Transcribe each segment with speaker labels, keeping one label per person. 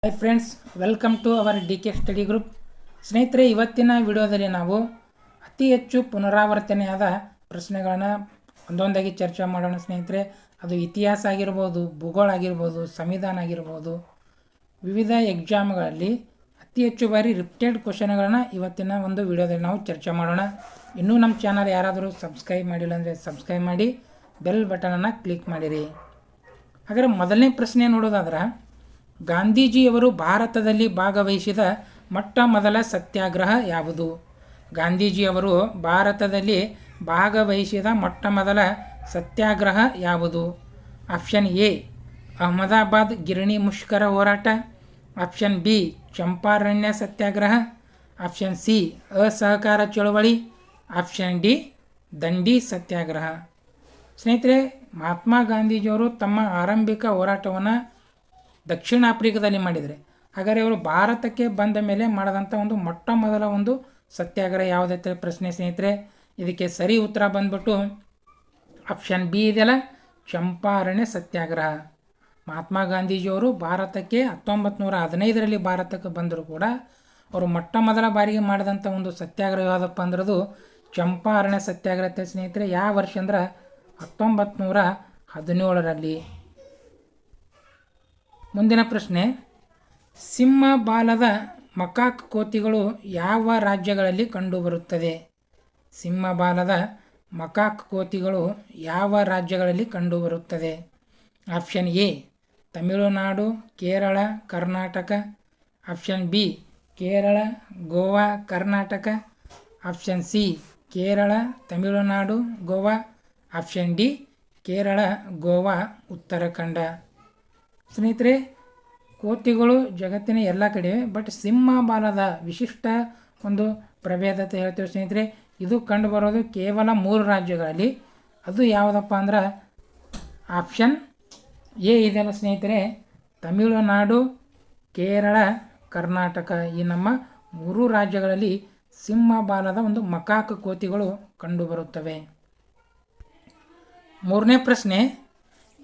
Speaker 1: Hi friends, welcome to our DK study group. ಸ್ನೇಹಿತರೆ, ಇವತ್ತಿನ ವಿಡಿಯೋದಲ್ಲಿ ನಾವು ಅತಿ ಹೆಚ್ಚು ಪುನರಾವರ್ತನೆಯಾದ ಪ್ರಶ್ನೆಗಳನ್ನು ಒಂದೊಂದಾಗಿ ಚರ್ಚೆ ಮಾಡೋಣ. ಸ್ನೇಹಿತರೆ, ಅದು ಇತಿಹಾಸ ಆಗಿರ್ಬೋದು, ಭೂಗೋಳ ಆಗಿರ್ಬೋದು, ಸಂವಿಧಾನ ಆಗಿರ್ಬೋದು, ವಿವಿಧ ಎಕ್ಸಾಮ್ಗಳಲ್ಲಿ ಅತಿ ಹೆಚ್ಚು ಬಾರಿ ರಿಪೀಟೆಡ್ ಕ್ವಶನ್ಗಳನ್ನು ಇವತ್ತಿನ ಒಂದು ವಿಡಿಯೋದಲ್ಲಿ ನಾವು ಚರ್ಚೆ ಮಾಡೋಣ. ಇನ್ನೂ ನಮ್ಮ ಚಾನಲ್ ಯಾರಾದರೂ ಸಬ್ಸ್ಕ್ರೈಬ್ ಮಾಡಿಲ್ಲ ಅಂದರೆ ಸಬ್ಸ್ಕ್ರೈಬ್ ಮಾಡಿ, ಬೆಲ್ ಬಟನನ್ನು ಕ್ಲಿಕ್ ಮಾಡಿರಿ. ಹಾಗಾದರೆ ಮೊದಲನೇ ಪ್ರಶ್ನೆ ನೋಡೋದಾದ್ರೆ, ಗಾಂಧೀಜಿಯವರು ಭಾರತದಲ್ಲಿ ಭಾಗವಹಿಸಿದ ಮೊಟ್ಟ ಮೊದಲ ಸತ್ಯಾಗ್ರಹ ಯಾವುದು? ಗಾಂಧೀಜಿಯವರು ಭಾರತದಲ್ಲಿ ಭಾಗವಹಿಸಿದ ಮೊಟ್ಟ ಮೊದಲ ಸತ್ಯಾಗ್ರಹ ಯಾವುದು? ಆಪ್ಷನ್ ಎ ಅಹಮದಾಬಾದ್ ಗಿರಣಿ ಮುಷ್ಕರ ಹೋರಾಟ, ಆಪ್ಷನ್ ಬಿ ಚಂಪಾರಣ್ಯ ಸತ್ಯಾಗ್ರಹ, ಆಪ್ಷನ್ ಸಿ ಅಸಹಕಾರ ಚಳವಳಿ, ಆಪ್ಷನ್ ಡಿ ದಂಡಿ ಸತ್ಯಾಗ್ರಹ. ಸ್ನೇಹಿತರೆ, ಮಹಾತ್ಮ ಗಾಂಧೀಜಿಯವರು ತಮ್ಮ ಆರಂಭಿಕ ಹೋರಾಟವನ್ನು ದಕ್ಷಿಣ ಆಫ್ರಿಕಾದಲ್ಲಿ ಮಾಡಿದರೆ, ಹಾಗಾದರೆ ಇವರು ಭಾರತಕ್ಕೆ ಬಂದ ಮೇಲೆ ಮಾಡಿದಂಥ ಒಂದು ಮೊಟ್ಟ ಮೊದಲ ಒಂದು ಸತ್ಯಾಗ್ರಹ ಯಾವುದೈತೆ ಪ್ರಶ್ನೆ. ಸ್ನೇಹಿತರೆ, ಇದಕ್ಕೆ ಸರಿ ಉತ್ತರ ಬಂದ್ಬಿಟ್ಟು ಆಪ್ಷನ್ ಬಿ ಇದೆಯಲ್ಲ, ಚಂಪಾರಣ್ಯ ಸತ್ಯಾಗ್ರಹ. ಮಹಾತ್ಮ ಗಾಂಧೀಜಿಯವರು ಭಾರತಕ್ಕೆ 1915ರಲ್ಲಿ ಭಾರತಕ್ಕೆ ಬಂದರೂ ಕೂಡ ಅವರು ಮೊಟ್ಟ ಮೊದಲ ಬಾರಿಗೆ ಮಾಡಿದಂಥ ಒಂದು ಸತ್ಯಾಗ್ರಹ ಯಾವುದಪ್ಪ ಅಂದ್ರದು ಚಂಪಾರಣ್ಯ ಸತ್ಯಾಗ್ರಹ. ಸ್ನೇಹಿತರೆ, ಯಾವ ವರ್ಷ ಅಂದ್ರೆ 1917ರಲ್ಲಿ. ಮುಂದಿನ ಪ್ರಶ್ನೆ, ಸಿಂಹಬಾಲದ ಮಕಾಕ್ ಕೋತಿಗಳು ಯಾವ ರಾಜ್ಯಗಳಲ್ಲಿ ಕಂಡುಬರುತ್ತದೆ? ಸಿಂಹಬಾಲದ ಮಕಾಕ್ ಕೋತಿಗಳು ಯಾವ ರಾಜ್ಯಗಳಲ್ಲಿ ಕಂಡುಬರುತ್ತದೆ? Option A Tamil Nadu, Kerala, Karnataka, option B Kerala, Goa, Karnataka, option C Kerala, Tamil Nadu, Goa, option D Kerala, Goa, Uttarakhand. ಸ್ನೇಹಿತರೆ, ಕೋತಿಗಳು ಜಗತ್ತಿನ ಎಲ್ಲ ಕಡೆ, ಬಟ್ ಸಿಂಹಬಾಲದ ವಿಶಿಷ್ಟ ಒಂದು ಪ್ರಭೇದತೆ ಹೇಳ್ತೀವಿ ಸ್ನೇಹಿತರೆ. ಇದು ಕಂಡುಬರೋದು ಕೇವಲ 3 ರಾಜ್ಯಗಳಲ್ಲಿ. ಅದು ಯಾವುದಪ್ಪ ಅಂದ್ರೆ ಆಪ್ಷನ್ ಎ ಇದೆಯಲ್ಲ ಸ್ನೇಹಿತರೆ, ತಮಿಳುನಾಡು, ಕೇರಳ, ಕರ್ನಾಟಕ. ಈ ನಮ್ಮ 3 ರಾಜ್ಯಗಳಲ್ಲಿ ಸಿಂಹಬಾಲದ ಒಂದು ಮಕಾಕ್ ಕೋತಿಗಳು ಕಂಡುಬರುತ್ತವೆ. ಮೂರನೇ ಪ್ರಶ್ನೆ,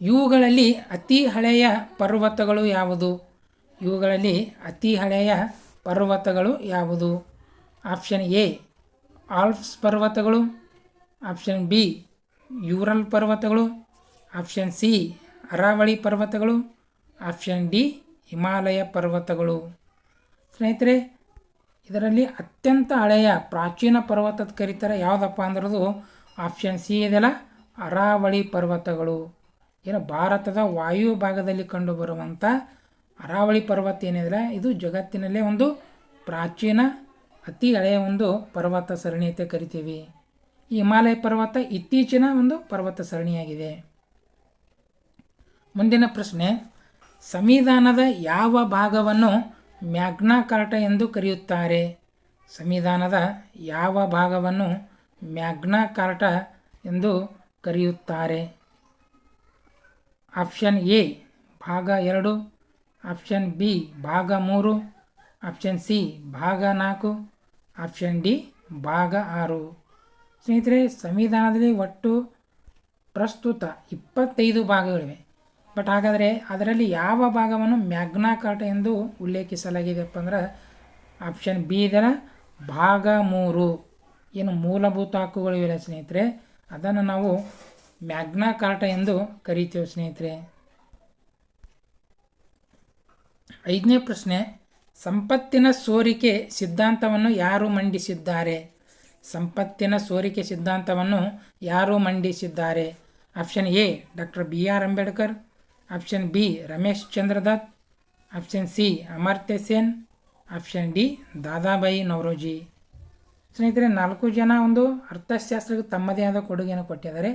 Speaker 1: ಇವುಗಳಲ್ಲಿ ಅತಿ ಹಳೆಯ ಪರ್ವತಗಳು ಯಾವುದು? ಇವುಗಳಲ್ಲಿ ಅತಿ ಹಳೆಯ ಪರ್ವತಗಳು ಯಾವುದು? ಆಪ್ಷನ್ ಎ ಆಲ್ಪ್ಸ್ ಪರ್ವತಗಳು, ಆಪ್ಷನ್ ಬಿ ಯೂರಲ್ ಪರ್ವತಗಳು, ಆಪ್ಷನ್ ಸಿ ಅರಾವಳಿ ಪರ್ವತಗಳು, ಆಪ್ಷನ್ ಡಿ ಹಿಮಾಲಯ ಪರ್ವತಗಳು. ಸ್ನೇಹಿತರೆ, ಇದರಲ್ಲಿ ಅತ್ಯಂತ ಹಳೆಯ ಪ್ರಾಚೀನ ಪರ್ವತದ ಕರೀತಾರೆ ಯಾವುದಪ್ಪ ಅಂದ್ರದು ಆಪ್ಷನ್ ಸಿ ಇದೆಯಲ್ಲ, ಅರಾವಳಿ ಪರ್ವತಗಳು. ಏನು ಭಾರತದ ವಾಯು ಭಾಗದಲ್ಲಿ ಕಂಡುಬರುವಂಥ ಅರಾವಳಿ ಪರ್ವತ ಏನಿದೆ, ಇದು ಜಗತ್ತಿನಲ್ಲೇ ಒಂದು ಪ್ರಾಚೀನ ಅತಿ ಹಳೆಯ ಒಂದು ಪರ್ವತ ಸರಣಿ ಅಂತ ಕರಿತೀವಿ. ಈ ಹಿಮಾಲಯ ಪರ್ವತ ಇತ್ತೀಚಿನ ಒಂದು ಪರ್ವತ ಸರಣಿಯಾಗಿದೆ. ಮುಂದಿನ ಪ್ರಶ್ನೆ, ಸಂವಿಧಾನದ ಯಾವ ಭಾಗವನ್ನು ಮ್ಯಾಗ್ನಾ ಕಾರ್ಟಾ ಎಂದು ಕರೆಯುತ್ತಾರೆ? ಸಂವಿಧಾನದ ಯಾವ ಭಾಗವನ್ನು ಮ್ಯಾಗ್ನಾ ಕಾರ್ಟಾ ಎಂದು ಕರೆಯುತ್ತಾರೆ? ಆಪ್ಷನ್ ಎ ಭಾಗ 2, ಆಪ್ಷನ್ ಬಿ ಭಾಗ 3, ಆಪ್ಷನ್ ಸಿ ಭಾಗ 4, ಆಪ್ಷನ್ ಡಿ ಭಾಗ 6. ಸ್ನೇಹಿತರೆ, ಸಂವಿಧಾನದಲ್ಲಿ ಒಟ್ಟು ಪ್ರಸ್ತುತ 25 ಭಾಗಗಳಿವೆ. ಬಟ್ ಹಾಗಾದರೆ ಅದರಲ್ಲಿ ಯಾವ ಭಾಗವನ್ನು ಮ್ಯಾಗ್ನಾ ಕಾರ್ಟಾ ಎಂದು ಉಲ್ಲೇಖಿಸಲಾಗಿದೆಯಪ್ಪ ಅಂದ್ರೆ ಆಪ್ಷನ್ ಬಿ ಇದೆಯಲ್ಲ, ಭಾಗ 3. ಏನು ಮೂಲಭೂತ ಹಕ್ಕುಗಳಿವೆ ಸ್ನೇಹಿತರೆ, ಅದನ್ನು ನಾವು ಮ್ಯಾಗ್ನಾ ಕಾರ್ಟಾ ಎಂದು ಕರೀತೇವೆ ಸ್ನೇಹಿತರೆ. 5ನೇ ಪ್ರಶ್ನೆ, ಸಂಪತ್ತಿನ ಸೋರಿಕೆ ಸಿದ್ಧಾಂತವನ್ನು ಯಾರು ಮಂಡಿಸಿದ್ದಾರೆ? ಸಂಪತ್ತಿನ ಸೋರಿಕೆ ಸಿದ್ಧಾಂತವನ್ನು ಯಾರು ಮಂಡಿಸಿದ್ದಾರೆ? Option A doctor BR Ambedkar, option B Ramesh Chandra Dutt, option C Amartya Sen, option D Dadabhai Naoroji. ಸ್ನೇಹಿತರೆ, 4 ಜನ ಒಂದು ಅರ್ಥಶಾಸ್ತ್ರಕ್ಕೆ ತಮ್ಮದೇ ಆದ ಕೊಡುಗೆಯನ್ನು ಕೊಟ್ಟಿದ್ದಾರೆ.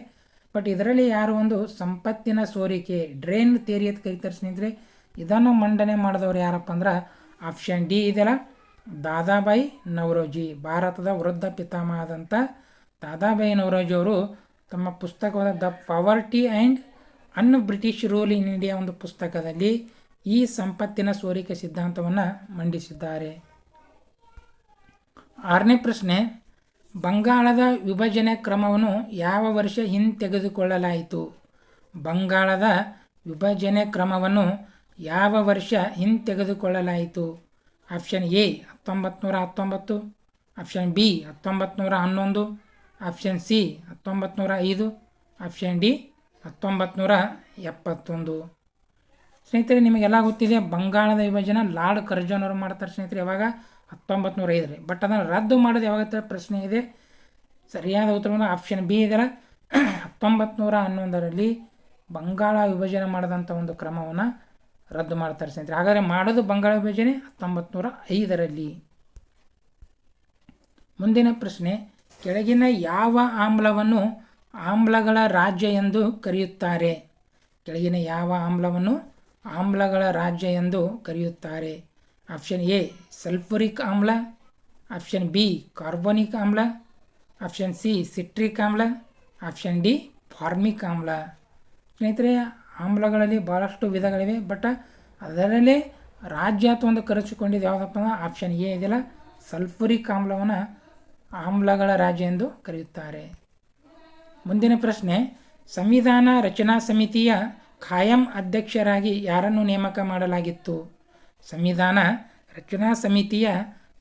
Speaker 1: ಬಟ್ ಇದರಲ್ಲಿ ಯಾರು ಒಂದು ಸಂಪತ್ತಿನ ಸೋರಿಕೆ ಡ್ರೈನ್ ಥಿಯರಿ ಅಂತ ಕರೀತಾರೆ ಸ್ನೇಹಿತರೆ, ಇದನ್ನು ಮಂಡನೆ ಮಾಡಿದವರು ಯಾರಪ್ಪ ಅಂದ್ರೆ ಆಪ್ಷನ್ ಡಿ ಇದೆಯಲ್ಲ, ದಾದಾಬಾಯಿ ನವರೋಜಿ. ಭಾರತದ ವೃದ್ಧ ಪಿತಾಮಹ ಆದಂಥ ದಾದಾಬಾಯಿ ನವರೋಜಿ ಅವರು ತಮ್ಮ ಪುಸ್ತಕವಾದ the poverty and un British rule in India ಒಂದು ಪುಸ್ತಕದಲ್ಲಿ ಈ ಸಂಪತ್ತಿನ ಸೋರಿಕೆ ಸಿದ್ಧಾಂತವನ್ನು ಮಂಡಿಸಿದ್ದಾರೆ. 6ನೇ ಪ್ರಶ್ನೆ, ಬಂಗಾಳದ ವಿಭಜನೆ ಕ್ರಮವನ್ನು ಯಾವ ವರ್ಷ ಹಿಂತೆಗೆದುಕೊಳ್ಳಲಾಯಿತು? ಬಂಗಾಳದ ವಿಭಜನೆ ಕ್ರಮವನ್ನು ಯಾವ ವರ್ಷ ಹಿಂತೆಗೆದುಕೊಳ್ಳಲಾಯಿತು? Option A 1919, option B 1911, option C 1905, option D 1971. ಸ್ನೇಹಿತರೆ, ನಿಮಗೆಲ್ಲ ಗೊತ್ತಿದೆ ಬಂಗಾಳದ ವಿಭಜನೆ ಲಾರ್ಡ್ ಕರ್ಜನ್ ಅವರು ಮಾಡ್ತಾರೆ ಸ್ನೇಹಿತರೆ. ಯಾವಾಗ? 1905. ಬಟ್ ಅದನ್ನು ರದ್ದು ಮಾಡೋದು ಯಾವಾಗ ಪ್ರಶ್ನೆ ಇದೆ. ಸರಿಯಾದ ಉತ್ತರವನ್ನು ಆಪ್ಷನ್ ಬಿ ಇದೆಯಲ್ಲ 1911ರಲ್ಲಿ ಬಂಗಾಳ ವಿಭಜನೆ ಮಾಡಿದಂಥ ಒಂದು ಕ್ರಮವನ್ನು ರದ್ದು ಮಾಡ್ತಾರೆ ಸ್ನೇಹಿತರೆ. ಹಾಗಾದರೆ ಮಾಡೋದು ಬಂಗಾಳ ವಿಭಜನೆ 1905ರಲ್ಲಿ. ಮುಂದಿನ ಪ್ರಶ್ನೆ, ಕೆಳಗಿನ ಯಾವ ಆಮ್ಲವನ್ನು ಆಮ್ಲಗಳ ರಾಜ್ಯ ಎಂದು ಕರೆಯುತ್ತಾರೆ? ಕೆಳಗಿನ ಯಾವ ಆಮ್ಲವನ್ನು ಆಮ್ಲಗಳ ರಾಜ್ಯ ಎಂದು ಕರೆಯುತ್ತಾರೆ? ಆಪ್ಷನ್ ಎ ಸಲ್ಫ್ಯೂರಿಕ್ ಆಮ್ಲ, ಆಪ್ಷನ್ ಬಿ ಕಾರ್ಬೋನಿಕ್ ಆಮ್ಲ, ಆಪ್ಷನ್ ಸಿ ಸಿಟ್ರಿಕ್ ಆಮ್ಲ, ಆಪ್ಷನ್ ಡಿ ಫಾರ್ಮಿಕ್ ಆಮ್ಲ. ಸ್ನೇಹಿತರೆ, ಆಮ್ಲಗಳಲ್ಲಿ ಭಾಳಷ್ಟು ವಿಧಗಳಿವೆ. ಬಟ್ ಅದರಲ್ಲೇ ರಾಜ್ಯ ಅಥವಾ ಒಂದು ಕರೆಸಿಕೊಂಡಿದ್ದು ಯಾವುದಪ್ಪ ಅಂದ್ರೆ ಆಪ್ಷನ್ ಎ ಇದೆಯಲ್ಲ ಸಲ್ಫ್ಯೂರಿಕ್ ಆಮ್ಲವನ್ನು ಆಮ್ಲಗಳ ರಾಜ್ಯ ಎಂದು ಕರೆಯುತ್ತಾರೆ. ಮುಂದಿನ ಪ್ರಶ್ನೆ, ಸಂವಿಧಾನ ರಚನಾ ಸಮಿತಿಯ ಖಾಯಂ ಅಧ್ಯಕ್ಷರಾಗಿ ಯಾರನ್ನು ನೇಮಕ ಮಾಡಲಾಗಿತ್ತು? ಸಂವಿಧಾನ ರಚನಾ ಸಮಿತಿಯ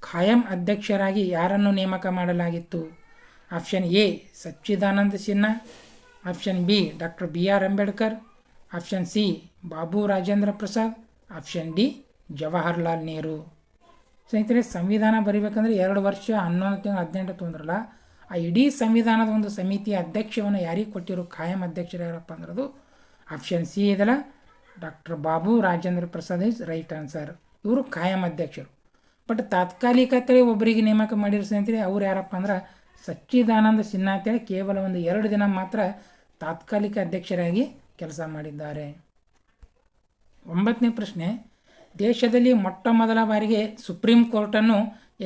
Speaker 1: ಖಾಯಂ ಅಧ್ಯಕ್ಷರಾಗಿ ಯಾರನ್ನು ನೇಮಕ ಮಾಡಲಾಗಿತ್ತು? Option A Sachchidananda Sinha, option B doctor BR Ambedkar, option C Babu Rajendra Prasad, option D Jawaharlal Nehru. ಸ್ನೇಹಿತರೆ, ಸಂವಿಧಾನ ಬರೀಬೇಕಂದ್ರೆ 2 ವರ್ಷ 11 ತಿಂಗಳು 18 ತೊಂದ್ರಲ್ಲ, ಆ ಇಡೀ ಸಂವಿಧಾನದ ಒಂದು ಸಮಿತಿಯ ಅಧ್ಯಕ್ಷವನ್ನು ಯಾರಿಗೆ ಕೊಟ್ಟಿರೋ ಖಾಯಂ ಅಧ್ಯಕ್ಷರು ಯಾರಪ್ಪ ಅಂದ್ರದು ಆಪ್ಷನ್ ಸಿ ಇದೆಲ್ಲ doctor Babu Rajendra Prasad is right answer. ಇವರು ಖಾಯಂ ಅಧ್ಯಕ್ಷರು. ಬಟ್ ತಾತ್ಕಾಲಿಕತೆ ಒಬ್ಬರಿಗೆ ನೇಮಕ ಮಾಡಿರೋ ಸ್ನೇಹಿತರೆ ಅವ್ರು ಯಾರಪ್ಪ ಅಂದ್ರೆ ಸಚ್ಚಿದಾನಂದ ಸಿನ್ಹಾ ಅಂತೇಳಿ ಕೇವಲ ಒಂದು 2 ದಿನ ಮಾತ್ರ ತಾತ್ಕಾಲಿಕ ಅಧ್ಯಕ್ಷರಾಗಿ ಕೆಲಸ ಮಾಡಿದ್ದಾರೆ. 9ನೇ ಪ್ರಶ್ನೆ, ದೇಶದಲ್ಲಿ ಮೊಟ್ಟ ಮೊದಲ ಬಾರಿಗೆ ಸುಪ್ರೀಂ ಕೋರ್ಟನ್ನು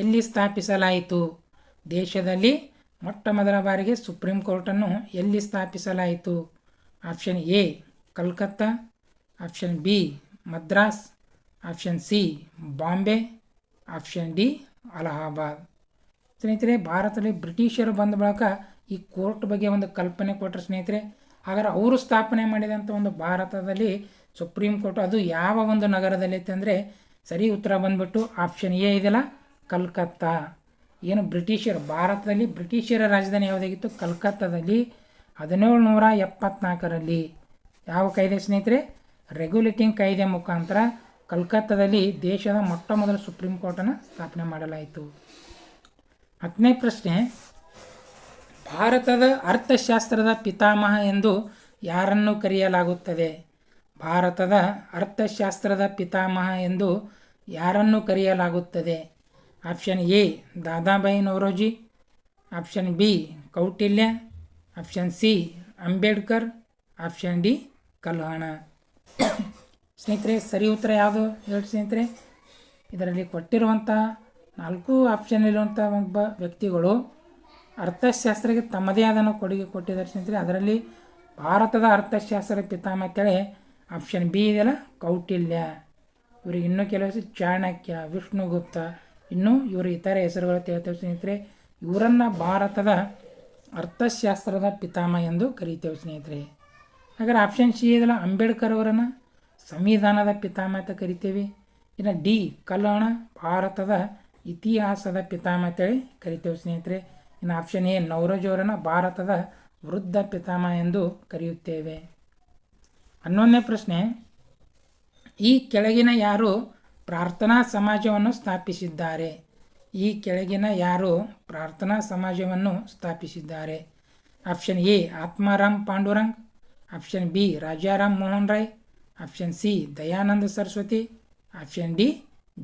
Speaker 1: ಎಲ್ಲಿ ಸ್ಥಾಪಿಸಲಾಯಿತು? ದೇಶದಲ್ಲಿ ಮೊಟ್ಟ ಮೊದಲ ಬಾರಿಗೆ ಸುಪ್ರೀಂ ಕೋರ್ಟನ್ನು ಎಲ್ಲಿ ಸ್ಥಾಪಿಸಲಾಯಿತು? Option A Calcutta, option B Madras, option C Bombay, option D Allahabad. ಸ್ನೇಹಿತರೆ, ಭಾರತದಲ್ಲಿ ಬ್ರಿಟಿಷರು ಬಂದ ಬಳಿಕ ಈ ಕೋರ್ಟ್ ಬಗ್ಗೆ ಒಂದು ಕಲ್ಪನೆ ಕೊಟ್ಟರು ಸ್ನೇಹಿತರೆ. ಹಾಗಾದ್ರೆ ಅವರು ಸ್ಥಾಪನೆ ಮಾಡಿದಂಥ ಒಂದು ಭಾರತದಲ್ಲಿ ಸುಪ್ರೀಂ ಕೋರ್ಟ್ ಅದು ಯಾವ ಒಂದು ನಗರದಲ್ಲಿ ಐತೆ ಅಂದರೆ ಸರಿ ಉತ್ತರ ಬಂದ್ಬಿಟ್ಟು ಆಪ್ಷನ್ ಎ ಇದೆಯಲ್ಲ ಕಲ್ಕತ್ತಾ. ಏನು ಬ್ರಿಟಿಷರು ಭಾರತದಲ್ಲಿ ಬ್ರಿಟಿಷರ ರಾಜಧಾನಿ ಯಾವುದಾಗಿತ್ತು? ಕಲ್ಕತ್ತಾದಲ್ಲಿ 1774ರಲ್ಲಿ ಯಾವ ಕಾಯ್ದೆ ಸ್ನೇಹಿತರೆ? ರೆಗ್ಯುಲೇಟಿಂಗ್ ಕಾಯ್ದೆ ಮುಖಾಂತರ ಕಲ್ಕತ್ತಾದಲ್ಲಿ ದೇಶದ ಮೊಟ್ಟ ಮೊದಲ ಸುಪ್ರೀಂ ಕೋರ್ಟನ್ನು ಸ್ಥಾಪನೆ ಮಾಡಲಾಯಿತು. 10ನೇ ಪ್ರಶ್ನೆ, ಭಾರತದ ಅರ್ಥಶಾಸ್ತ್ರದ ಪಿತಾಮಹ ಎಂದು ಯಾರನ್ನು ಕರೆಯಲಾಗುತ್ತದೆ? ಭಾರತದ ಅರ್ಥಶಾಸ್ತ್ರದ ಪಿತಾಮಹ ಎಂದು ಯಾರನ್ನು ಕರೆಯಲಾಗುತ್ತದೆ? Option A Dadabhai Naoroji, option B Kautilya, option C Ambedkar, option D Kalhana. ಸ್ನೇಹಿತರೆ, ಸರಿ ಉತ್ತರ ಯಾವುದು ಹೇಳಿ ಸ್ನೇಹಿತರೆ? ಇದರಲ್ಲಿ ಕೊಟ್ಟಿರುವಂಥ 4 ಆಪ್ಷನ್ನಲ್ಲಿರುವಂಥ ಒಬ್ಬ ವ್ಯಕ್ತಿಗಳು ಅರ್ಥಶಾಸ್ತ್ರಕ್ಕೆ ತಮ್ಮದೇ ಆದ ಕೊಡುಗೆ ಕೊಟ್ಟಿದ್ದಾರೆ ಸ್ನೇಹಿತರೆ. ಅದರಲ್ಲಿ ಭಾರತದ ಅರ್ಥಶಾಸ್ತ್ರ ಪಿತಾಮಹ ಅಂತೇಳಿ ಆಪ್ಷನ್ ಬಿ ಇದೆಯಲ್ಲ ಕೌಟಿಲ್ಯ. ಇವರಿಗೆ ಇನ್ನೂ ಕೆಲವು ಹೆಸರು ಚಾಣಕ್ಯ, ವಿಷ್ಣುಗುಪ್ತ, ಇನ್ನೂ ಇವರು ಇತರ ಹೆಸರುಗಳು ಹೇಳ್ತೇವೆ ಸ್ನೇಹಿತರೆ. ಇವರನ್ನು ಭಾರತದ ಅರ್ಥಶಾಸ್ತ್ರದ ಪಿತಾಮಹ ಎಂದು ಕರೀತೇವೆ ಸ್ನೇಹಿತರೆ. ಹಾಗಾದ್ರೆ ಆಪ್ಷನ್ ಸಿ ಇದೆಯಲ್ಲ ಅಂಬೇಡ್ಕರ್ ಅವರನ್ನು ಸಂವಿಧಾನದ ಪಿತಾಮಹ ಅಂತ ಕರಿತೇವೆ. ಇನ್ನು ಡಿ ಕಲ್ಹಣ ಭಾರತದ ಇತಿಹಾಸದ ಪಿತಾಮಹ ಅಂತೇಳಿ ಕರಿತೇವೆ ಸ್ನೇಹಿತರೆ. ಇನ್ನು ಆಪ್ಷನ್ ಎ ನವರೋಜಿ ಅವರನ್ನು ಭಾರತದ ವೃದ್ಧ ಪಿತಾಮಹ ಎಂದು ಕರೆಯುತ್ತೇವೆ. 11ನೇ ಪ್ರಶ್ನೆ, ಈ ಕೆಳಗಿನ ಯಾರು ಪ್ರಾರ್ಥನಾ ಸಮಾಜವನ್ನು ಸ್ಥಾಪಿಸಿದ್ದಾರೆ? ಈ ಕೆಳಗಿನ ಯಾರು ಪ್ರಾರ್ಥನಾ ಸಮಾಜವನ್ನು ಸ್ಥಾಪಿಸಿದ್ದಾರೆ? Option A Atmaram Pandurang, option B Rajaram Mohan Roy, option C Dayananda Saraswati, option D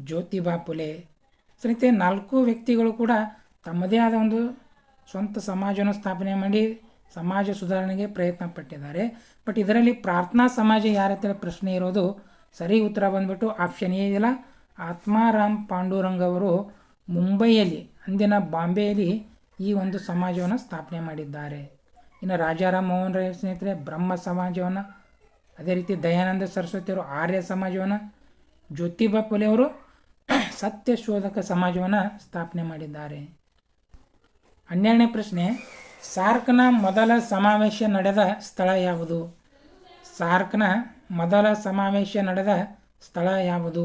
Speaker 1: Jyotiba Phule. ಸ್ನೇಹಿತರೆ, 4 ವ್ಯಕ್ತಿಗಳು ಕೂಡ ತಮ್ಮದೇ ಆದ ಒಂದು ಸ್ವಂತ ಸಮಾಜವನ್ನು ಸ್ಥಾಪನೆ ಮಾಡಿ ಸಮಾಜ ಸುಧಾರಣೆಗೆ ಪ್ರಯತ್ನ ಪಟ್ಟಿದ್ದಾರೆ. ಬಟ್ ಇದರಲ್ಲಿ ಪ್ರಾರ್ಥನಾ ಸಮಾಜ ಯಾರಂತೇಳಿ ಪ್ರಶ್ನೆ ಇರೋದು. ಸರಿ ಉತ್ತರ ಬಂದ್ಬಿಟ್ಟು ಆಪ್ಷನ್ ಎ ಇದೆಯಲ್ಲ ಆತ್ಮಾರಾಮ್ ಪಾಂಡುರಂಗ್ ಅವರು ಮುಂಬೈಯಲ್ಲಿ ಅಂದಿನ ಬಾಂಬೆಯಲ್ಲಿ ಈ ಒಂದು ಸಮಾಜವನ್ನು ಸ್ಥಾಪನೆ ಮಾಡಿದ್ದಾರೆ. ಇನ್ನು ರಾಜಾರಾಮ್ ಮೋಹನ್ ರಾಯ್ ಸ್ನೇಹಿತರೆ ಬ್ರಹ್ಮ ಸಮಾಜವನ್ನು, ಅದೇ ರೀತಿ ದಯಾನಂದ ಸರಸ್ವತಿಯವರು ಆರ್ಯ ಸಮಾಜವನ್ನು, ಜ್ಯೋತಿಬಾ ಫುಲೆ ಅವರು ಸತ್ಯಶೋಧಕ ಸಮಾಜವನ್ನು ಸ್ಥಾಪನೆ ಮಾಡಿದ್ದಾರೆ. 12ನೇ ಪ್ರಶ್ನೆ, ಸಾರ್ಕ್ನ ಮೊದಲ ಸಮಾವೇಶ ನಡೆದ ಸ್ಥಳ ಯಾವುದು? ಸಾರ್ಕ್ನ ಮೊದಲ ಸಮಾವೇಶ ನಡೆದ ಸ್ಥಳ ಯಾವುದು?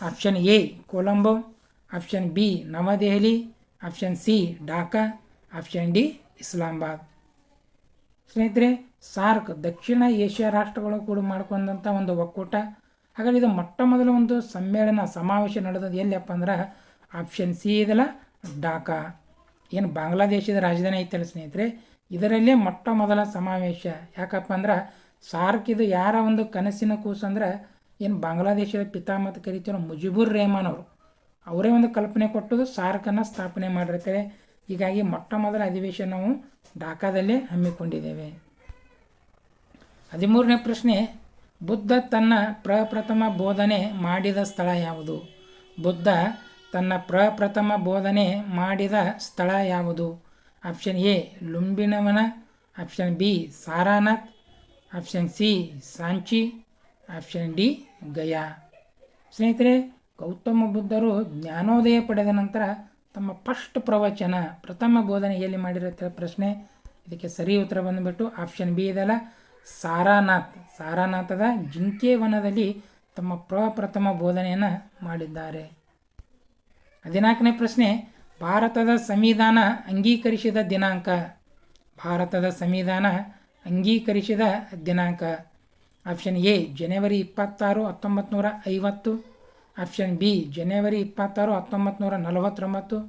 Speaker 1: Option A Colombo, option B New Delhi, option C Dhaka, option D Islamabad. ಸ್ನೇಹಿತರೆ, ಸಾರ್ಕ್ ದಕ್ಷಿಣ ಏಷ್ಯಾ ರಾಷ್ಟ್ರಗಳು ಕೂಡ ಮಾಡ್ಕೊಂಡಂಥ ಒಂದು ಒಕ್ಕೂಟ. ಹಾಗಾಗಿ ಇದು ಮೊಟ್ಟ ಮೊದಲ ಒಂದು ಸಮ್ಮೇಳನ ಸಮಾವೇಶ ನಡೆದದ್ದು ಎಲ್ಲಪ್ಪ ಅಂದ್ರೆ ಆಪ್ಷನ್ ಸಿ ಇದಲ್ಲ, ಢಾಕಾ. ಏನು ಬಾಂಗ್ಲಾದೇಶದ ರಾಜಧಾನಿ ಐತಲ್ಲ ಸ್ನೇಹಿತರೆ, ಇದರಲ್ಲೇ ಮೊಟ್ಟ ಮೊದಲ ಸಮಾವೇಶ. ಯಾಕಪ್ಪ ಅಂದ್ರೆ ಸಾರ್ಕ್ ಇದು ಯಾರ ಒಂದು ಕನಸಿನ ಕೂಸು ಅಂದ್ರೆ ಏನು ಬಾಂಗ್ಲಾದೇಶದ ಪಿತಾಮತ ಕರಿತೀವಿ ಮುಜಿಬುರ್ ರೆಹಮಾನ್ ಅವರು, ಅವರೇ ಒಂದು ಕಲ್ಪನೆ ಕೊಟ್ಟದು ಸಾರ್ಕನ್ನು ಸ್ಥಾಪನೆ ಮಾಡಿರ್ತಾರೆ. ಹೀಗಾಗಿ ಮೊಟ್ಟ ಮೊದಲ ಅಧಿವೇಶನ ನಾವು ಢಾಕಾದಲ್ಲೇ ಹಮ್ಮಿಕೊಂಡಿದ್ದೇವೆ. 13ನೇ ಪ್ರಶ್ನೆ, ಬುದ್ಧ ತನ್ನ ಪ್ರಪ್ರಥಮ ಬೋಧನೆ ಮಾಡಿದ ಸ್ಥಳ ಯಾವುದು? ಬುದ್ಧ ತನ್ನ ಪ್ರಪ್ರಥಮ ಬೋಧನೆ ಮಾಡಿದ ಸ್ಥಳ ಯಾವುದು? Option A Lumbinivana, option B Sarnath, option C Sanchi, option D Gaya. ಸ್ನೇಹಿತರೆ, ಗೌತಮ ಬುದ್ಧರು ಜ್ಞಾನೋದಯ ಪಡೆದ ನಂತರ ತಮ್ಮ ಫಸ್ಟ್ ಪ್ರವಚನ ಪ್ರಥಮ ಬೋಧನೆ ಎಲ್ಲಿ ಮಾಡಿರುತ್ತೆ ಪ್ರಶ್ನೆ. ಇದಕ್ಕೆ ಸರಿ ಉತ್ತರ ಬಂದುಬಿಟ್ಟು ಆಪ್ಷನ್ ಬಿ ಇದಲ್ಲ, ಸಾರಾನಾಥ್. ಸಾರಾನಾಥದ ಜಿಂಕೆ ವನದಲ್ಲಿ ತಮ್ಮ ಪ್ರಪ್ರಥಮ ಬೋಧನೆಯನ್ನು ಮಾಡಿದ್ದಾರೆ. 14ನೇ ಪ್ರಶ್ನೆ, ಭಾರತದ ಸಂವಿಧಾನ ಅಂಗೀಕರಿಸಿದ ದಿನಾಂಕ? ಭಾರತದ ಸಂವಿಧಾನ ಅಂಗೀಕರಿಸಿದ ದಿನಾಂಕ. Option A January 26, 1950, option B January 26, 1949,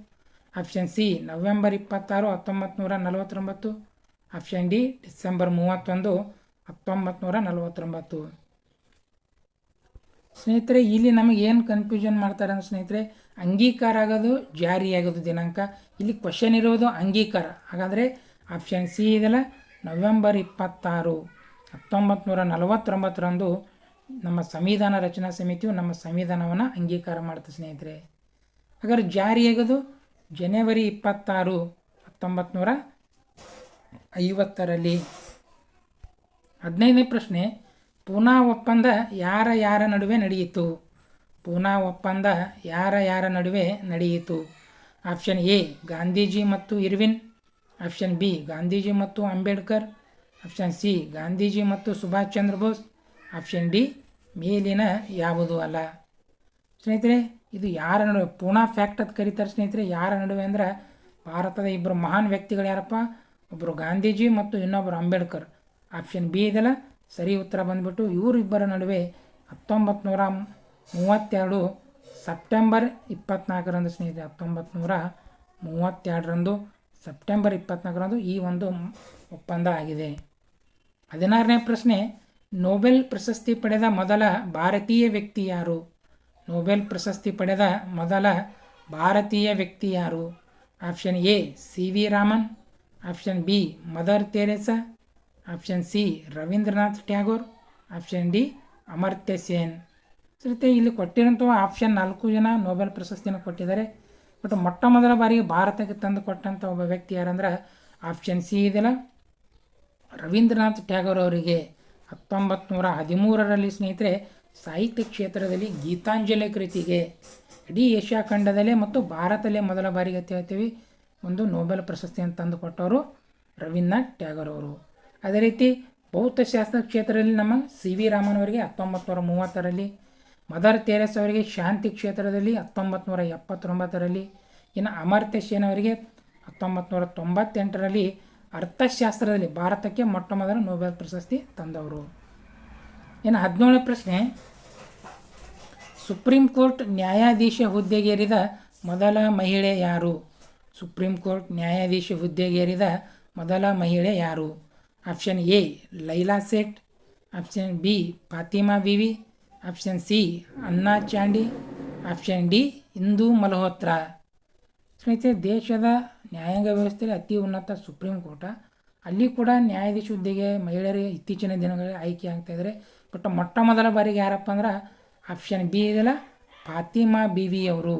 Speaker 1: option C November 26, 1949, option D December 31, 1949. ಸ್ನೇಹಿತರೆ, ಇಲ್ಲಿ ನಮಗೆ ಏನು ಕನ್ಫ್ಯೂಷನ್ ಮಾಡ್ತಾರೆ ಅಂದ್ರೆ ಸ್ನೇಹಿತರೆ, ಅಂಗೀಕಾರ ಆಗೋದು ಜಾರಿಯಾಗೋದು ದಿನಾಂಕ. ಇಲ್ಲಿ ಕ್ವಶನ್ ಇರೋದು ಅಂಗೀಕಾರ. ಹಾಗಾದರೆ ಆಪ್ಷನ್ ಸಿ ಇದೆಲ್ಲ, ನವೆಂಬರ್ 26, 1949ರಂದು ನಮ್ಮ ಸಂವಿಧಾನ ರಚನಾ ಸಮಿತಿಯು ನಮ್ಮ ಸಂವಿಧಾನವನ್ನು ಅಂಗೀಕಾರ ಮಾಡುತ್ತೆ ಸ್ನೇಹಿತರೆ. ಹಾಗಾದ್ರೆ ಜಾರಿಯಾಗೋದು ಜನವರಿ 26, 1950ರಲ್ಲಿ. 15ನೇ ಪ್ರಶ್ನೆ, ಪೂನಾ ಒಪ್ಪಂದ ಯಾರ ನಡುವೆ ನಡೆಯಿತು? ಪೂನಾ ಒಪ್ಪಂದ ಯಾರ ನಡುವೆ ನಡೆಯಿತು? ಆಪ್ಷನ್ ಎ ಗಾಂಧೀಜಿ ಮತ್ತು ಇರ್ವಿನ್, ಆಪ್ಷನ್ ಬಿ ಗಾಂಧೀಜಿ ಮತ್ತು ಅಂಬೇಡ್ಕರ್, ಆಪ್ಷನ್ ಸಿ ಗಾಂಧೀಜಿ ಮತ್ತು ಸುಭಾಷ್ ಚಂದ್ರ ಬೋಸ್, ಆಪ್ಷನ್ ಡಿ ಮೇಲಿನ ಯಾವುದು ಅಲ್ಲ. ಸ್ನೇಹಿತರೆ, ಇದು ಯಾರ ನಡುವೆ ಪೂನಾ ಫ್ಯಾಕ್ಟ್ ಅಂತ ಕರೀತಾರೆ ಸ್ನೇಹಿತರೆ. ಯಾರ ನಡುವೆ ಅಂದ್ರೆ ಭಾರತದ ಇಬ್ಬರು ಮಹಾನ್ ವ್ಯಕ್ತಿಗಳು ಯಾರಪ್ಪ, ಒಬ್ಬರು ಗಾಂಧೀಜಿ ಮತ್ತು ಇನ್ನೊಬ್ಬರು ಅಂಬೇಡ್ಕರ್. ಆಪ್ಷನ್ ಬಿ ಇದೆಲ್ಲ ಸರಿ ಉತ್ತರ ಬಂದುಬಿಟ್ಟು ಇವರಿಬ್ಬರ ನಡುವೆ 1932 ಸೆಪ್ಟೆಂಬರ್ 24ರಂದು ಸ್ನೇಹಿತರೆ, 1932 ಸೆಪ್ಟೆಂಬರ್ 24ರಂದು ಈ ಒಂದು ಒಪ್ಪಂದ ಆಗಿದೆ. 16ನೇ ಪ್ರಶ್ನೆ, ನೊಬೆಲ್ ಪ್ರಶಸ್ತಿ ಪಡೆದ ಮೊದಲ ಭಾರತೀಯ ವ್ಯಕ್ತಿ ಯಾರು? ನೊಬೆಲ್ ಪ್ರಶಸ್ತಿ ಪಡೆದ ಮೊದಲ ಭಾರತೀಯ ವ್ಯಕ್ತಿ ಯಾರು? Option A C V Raman, option B Mother Teresa, option C Rabindranath Tagore, option D Amartya Sen. ಸ್ನೇಹಿತರೆ, ಇಲ್ಲಿ ಕೊಟ್ಟಿರೋಂಥ ಆಪ್ಷನ್ 4 ಜನ ನೊಬೆಲ್ ಪ್ರಶಸ್ತಿಯನ್ನು ಕೊಟ್ಟಿದ್ದಾರೆ. ಬಟ್ ಮೊಟ್ಟ ಮೊದಲ ಬಾರಿಗೆ ಭಾರತಕ್ಕೆ ತಂದು ಕೊಟ್ಟಂಥ ಒಬ್ಬ ವ್ಯಕ್ತಿ ಯಾರಂದ್ರೆ ಆಪ್ಷನ್ ಸಿ ಇದೆಯಲ್ಲ, ರವೀಂದ್ರನಾಥ್ ಟ್ಯಾಗೋರ್ ಅವರಿಗೆ 1913ರಲ್ಲಿ ಸ್ನೇಹಿತರೆ ಸಾಹಿತ್ಯ ಕ್ಷೇತ್ರದಲ್ಲಿ ಗೀತಾಂಜಲಿ ಕೃತಿಗೆ ಇಡೀ ಏಷ್ಯಾ ಖಂಡದಲ್ಲೇ ಮತ್ತು ಭಾರತದಲ್ಲೇ ಮೊದಲ ಬಾರಿಗೆ ಹೇಳ್ತೀವಿ ಒಂದು ನೊಬೆಲ್ ಪ್ರಶಸ್ತಿಯನ್ನು ತಂದು ಕೊಟ್ಟವರು ರವೀಂದ್ರನಾಥ್ ಟ್ಯಾಗೋರ್ ಅವರು. ಅದೇ ರೀತಿ ಭೌತಶಾಸ್ತ್ರ ಕ್ಷೇತ್ರದಲ್ಲಿ ನಮ್ಮ ಸಿ ವಿ ರಾಮನ್ ಅವರಿಗೆ 1930ರಲ್ಲಿ, ಮದರ್ ತೆರೇಸ್ ಅವರಿಗೆ ಶಾಂತಿ ಕ್ಷೇತ್ರದಲ್ಲಿ 1979ರಲ್ಲಿ, ಇನ್ನು ಅಮರ್ತ್ಯ ಸೇನ್ ಅವರಿಗೆ 1998ರಲ್ಲಿ ಅರ್ಥಶಾಸ್ತ್ರದಲ್ಲಿ ಭಾರತಕ್ಕೆ ಮೊಟ್ಟ ಮೊದಲ ನೊಬೆಲ್ ಪ್ರಶಸ್ತಿ ತಂದವರು. ಇನ್ನು 17ನೇ ಪ್ರಶ್ನೆ, ಸುಪ್ರೀಂ ಕೋರ್ಟ್ ನ್ಯಾಯಾಧೀಶ ಹುದ್ದೆಗೇರಿದ ಮೊದಲ ಮಹಿಳೆ ಯಾರು? ಸುಪ್ರೀಂ ಕೋರ್ಟ್ ನ್ಯಾಯಾಧೀಶ ಹುದ್ದೆಗೇರಿದ ಮೊದಲ ಮಹಿಳೆ ಯಾರು? Option A Leila Seth, option B Fathima Beevi, option C Anna Chandy, option D Indu Malhotra. ಸ್ನೇಹಿತರೆ, ದೇಶದ ನ್ಯಾಯಾಂಗ ವ್ಯವಸ್ಥೆಯಲ್ಲಿ ಅತಿ ಉನ್ನತ ಸುಪ್ರೀಂ ಕೋರ್ಟ, ಅಲ್ಲಿ ಕೂಡ ನ್ಯಾಯಾಧೀಶ ಹುದ್ದೆಗೆ ಮಹಿಳೆಯರಿಗೆ ಇತ್ತೀಚಿನ ದಿನಗಳಲ್ಲಿ ಆಯ್ಕೆ ಆಗ್ತಾಯಿದ್ದಾರೆ. ಬಟ್ ಮೊಟ್ಟ ಮೊದಲ ಬಾರಿಗೆ ಯಾರಪ್ಪ ಅಂದ್ರೆ ಆಪ್ಷನ್ ಬಿ ಇದೆಲ್ಲ, ಫಾತಿಮಾ ಬಿವಿ ಅವರು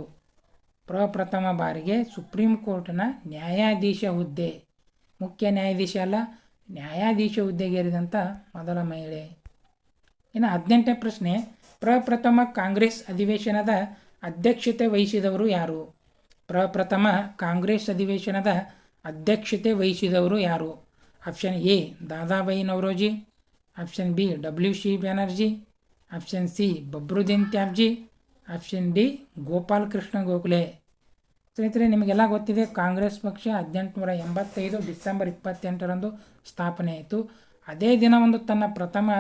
Speaker 1: ಪ್ರಪ್ರಥಮ ಬಾರಿಗೆ ಸುಪ್ರೀಂ ಕೋರ್ಟ್ನ ನ್ಯಾಯಾಧೀಶ ಹುದ್ದೆ, ಮುಖ್ಯ ನ್ಯಾಯಾಧೀಶ ಅಲ್ಲ, ನ್ಯಾಯಾಧೀಶ ಹುದ್ದೆಗೇರಿದಂಥ ಮೊದಲ ಮಹಿಳೆ. ಇನ್ನು 18ನೇ ಪ್ರಶ್ನೆ, ಪ್ರಪ್ರಥಮ ಕಾಂಗ್ರೆಸ್ ಅಧಿವೇಶನದ ಅಧ್ಯಕ್ಷತೆ ವಹಿಸಿದವರು ಯಾರು? ಪ್ರಪ್ರಥಮ ಕಾಂಗ್ರೆಸ್ ಅಧಿವೇಶನದ ಅಧ್ಯಕ್ಷತೆ ವಹಿಸಿದವರು ಯಾರು? Option A Dadabhai Naoroji, option B W C Banerjee, option C Badruddin Tyabji, option D Gopal Krishna Gokhale. ಸ್ನೇಹಿತರೆ, ನಿಮಗೆಲ್ಲ ಗೊತ್ತಿದೆ ಕಾಂಗ್ರೆಸ್ ಪಕ್ಷ 1885 ಡಿಸೆಂಬರ್ 28ರಂದು ಸ್ಥಾಪನೆ ಆಯಿತು. ಅದೇ ದಿನ ಒಂದು ತನ್ನ ಪ್ರಥಮ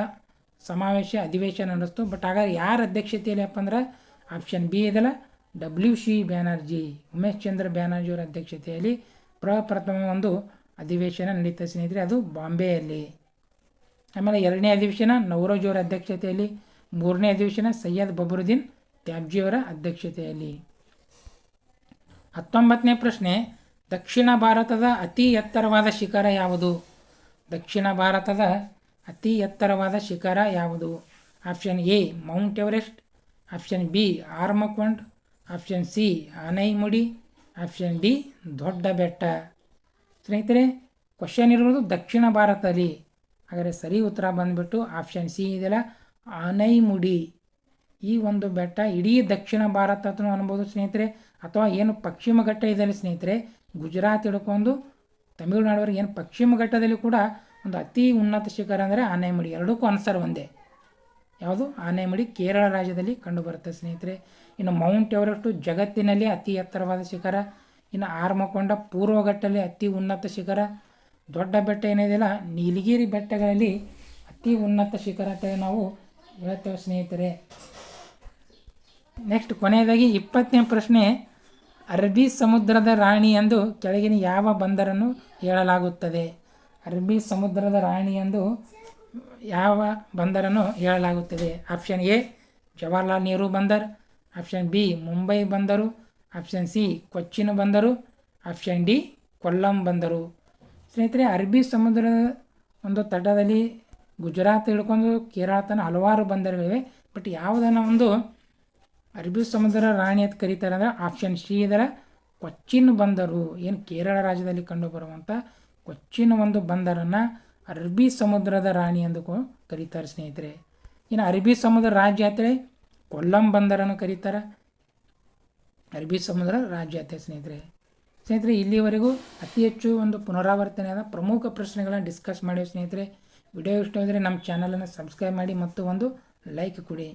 Speaker 1: ಸಮಾವೇಶ ಅಧಿವೇಶನ ನಡೆಸ್ತು. ಬಟ್ ಹಾಗಾದ್ರೆ ಯಾರ ಅಧ್ಯಕ್ಷತೆಯಲ್ಲಿ ಅಪ್ಪ ಅಂದ್ರೆ ಆಪ್ಷನ್ ಬಿ ಇದೆಲ್ಲ WC ಬ್ಯಾನರ್ಜಿ, ಉಮೇಶ್ ಚಂದ್ರ ಬ್ಯಾನರ್ಜಿಯವರ ಅಧ್ಯಕ್ಷತೆಯಲ್ಲಿ ಪ್ರಪ್ರಥಮ ಒಂದು ಅಧಿವೇಶನ ನಡೀತದೆ ಸ್ನೇಹಿತರೆ, ಅದು ಬಾಂಬೆಯಲ್ಲಿ. ಆಮೇಲೆ ಎರಡನೇ ಅಧಿವೇಶನ ನವರೋಜ್ ಅವರ ಅಧ್ಯಕ್ಷತೆಯಲ್ಲಿ, ಮೂರನೇ ಅಧಿವೇಶನ ಸೈಯದ್ ಬಬ್ರುದ್ದೀನ್ ತ್ಯಾಬ್ಜಿಯವರ ಅಧ್ಯಕ್ಷತೆಯಲ್ಲಿ. 19ನೇ ಪ್ರಶ್ನೆ, ದಕ್ಷಿಣ ಭಾರತದ ಅತಿ ಎತ್ತರವಾದ ಶಿಖರ ಯಾವುದು? ದಕ್ಷಿಣ ಭಾರತದ ಅತಿ ಎತ್ತರವಾದ ಶಿಖರ ಯಾವುದು? Option A Mount Everest, option B Armakonda, option C Anamudi, option D ದೊಡ್ಡ ಬೆಟ್ಟ. ಸ್ನೇಹಿತರೆ, ಕ್ವಶನ್ ಇರುವುದು ದಕ್ಷಿಣ ಭಾರತದಲ್ಲಿ. ಹಾಗಾದರೆ ಸರಿ ಉತ್ತರ ಬಂದುಬಿಟ್ಟು ಆಪ್ಷನ್ ಸಿ ಇದೆಯಲ್ಲ ಆನೈಮುಡಿ. ಈ ಒಂದು ಬೆಟ್ಟ ಇಡೀ ದಕ್ಷಿಣ ಭಾರತ ಅಂತಲೂ ಅನ್ಬೋದು ಸ್ನೇಹಿತರೆ, ಅಥವಾ ಏನು ಪಶ್ಚಿಮ ಘಟ್ಟ ಇದೆಯಲ್ಲ ಸ್ನೇಹಿತರೆ, ಗುಜರಾತ್ ಹಿಡ್ಕೊಂಡು ತಮಿಳುನಾಡುವರೆಗೆ ಏನು ಪಶ್ಚಿಮ ಘಟ್ಟದಲ್ಲಿ ಕೂಡ ಒಂದು ಅತಿ ಉನ್ನತ ಶಿಖರ ಅಂದರೆ ಆನೈಮುಡಿ. ಎರಡಕ್ಕೂ ಆನ್ಸರ್ ಒಂದೇ. ಯಾವುದು? ಆನೈಮುಡಿ ಕೇರಳ ರಾಜ್ಯದಲ್ಲಿ ಕಂಡುಬರುತ್ತೆ ಸ್ನೇಹಿತರೆ. ಇನ್ನು ಮೌಂಟ್ ಎವರೆಸ್ಟು ಜಗತ್ತಿನಲ್ಲಿ ಅತಿ ಎತ್ತರವಾದ ಶಿಖರ. ಇನ್ನು ಆರ್ಮಕೊಂಡ ಪೂರ್ವಘಟ್ಟದಲ್ಲಿ ಅತಿ ಉನ್ನತ ಶಿಖರ. ದೊಡ್ಡ ಬೆಟ್ಟ ಏನಿದೆಯಲ್ಲ ನೀಲಗಿರಿ ಬೆಟ್ಟಗಳಲ್ಲಿ ಅತಿ ಉನ್ನತ ಶಿಖರ ಅಂತ ನಾವು ಹೇಳ್ತೇವೆ ಸ್ನೇಹಿತರೆ. ನೆಕ್ಸ್ಟ್ ಕೊನೆಯದಾಗಿ 20ನೇ ಪ್ರಶ್ನೆ, ಅರಬ್ಬಿ ಸಮುದ್ರದ ರಾಣಿ ಎಂದು ಕೆಳಗಿನ ಯಾವ ಬಂದರನ್ನು ಹೇಳಲಾಗುತ್ತದೆ? ಅರಬ್ಬಿ ಸಮುದ್ರದ ರಾಣಿ ಎಂದು ಯಾವ ಬಂದರನ್ನು ಹೇಳಲಾಗುತ್ತದೆ? Option A Jawaharlal Nehru Bandar, option B Mumbai ಬಂದರು, ಆಪ್ಷನ್ ಸಿ ಕೊಚ್ಚಿನ್ ಬಂದರು, ಆಪ್ಷನ್ ಡಿ ಕೊಲ್ಲಂ ಬಂದರು. ಸ್ನೇಹಿತರೆ, ಅರಬ್ಬಿ ಸಮುದ್ರದ ಒಂದು ತಟದಲ್ಲಿ ಗುಜರಾತ್ ಹಿಡ್ಕೊಂಡು ಕೇರಳ ತನಕ ಹಲವಾರು ಬಂದರುಗಳಿವೆ. ಬಟ್ ಯಾವುದನ್ನು ಒಂದು ಅರಬ್ಬಿ ಸಮುದ್ರ ರಾಣಿ ಅಂತ ಕರೀತಾರೆ ಅಂದರೆ ಆಪ್ಷನ್ ಸಿ ಇದರ ಕೊಚ್ಚಿನ್ ಬಂದರು. ಏನು ಕೇರಳ ರಾಜ್ಯದಲ್ಲಿ ಕಂಡುಬರುವಂಥ ಕೊಚ್ಚಿನ್ ಒಂದು ಬಂದರನ್ನು ಅರಬ್ಬಿ ಸಮುದ್ರದ ರಾಣಿ ಎಂದು ಕರೀತಾರೆ ಸ್ನೇಹಿತರೆ. ಇನ್ನು ಅರಬ್ಬಿ ಸಮುದ್ರ ರಾಜ್ಯ ಅಂತೇಳಿ ಕೊಲ್ಲಂ ಬಂದರನ್ನು ಕರೀತಾರೆ. ಅರಬ್ಬಿ ಸಮುದ್ರ ರಾಜ್ಯ ಅಂತ ಸ್ನೇಹಿತರೆ. ಇಲ್ಲಿವರೆಗೂ ಅತಿ ಹೆಚ್ಚು ಒಂದು ಪುನರಾವರ್ತನೆಯಾದ ಪ್ರಮುಖ ಪ್ರಶ್ನೆಗಳನ್ನು ಡಿಸ್ಕಸ್ ಮಾಡಿ ಸ್ನೇಹಿತರೆ. ವಿಡಿಯೋ ಇಷ್ಟ ಆದರೆ ನಮ್ಮ ಚಾನಲನ್ನು ಸಬ್ಸ್ಕ್ರೈಬ್ ಮಾಡಿ ಮತ್ತು ಒಂದು ಲೈಕ್ ಕೊಡಿ.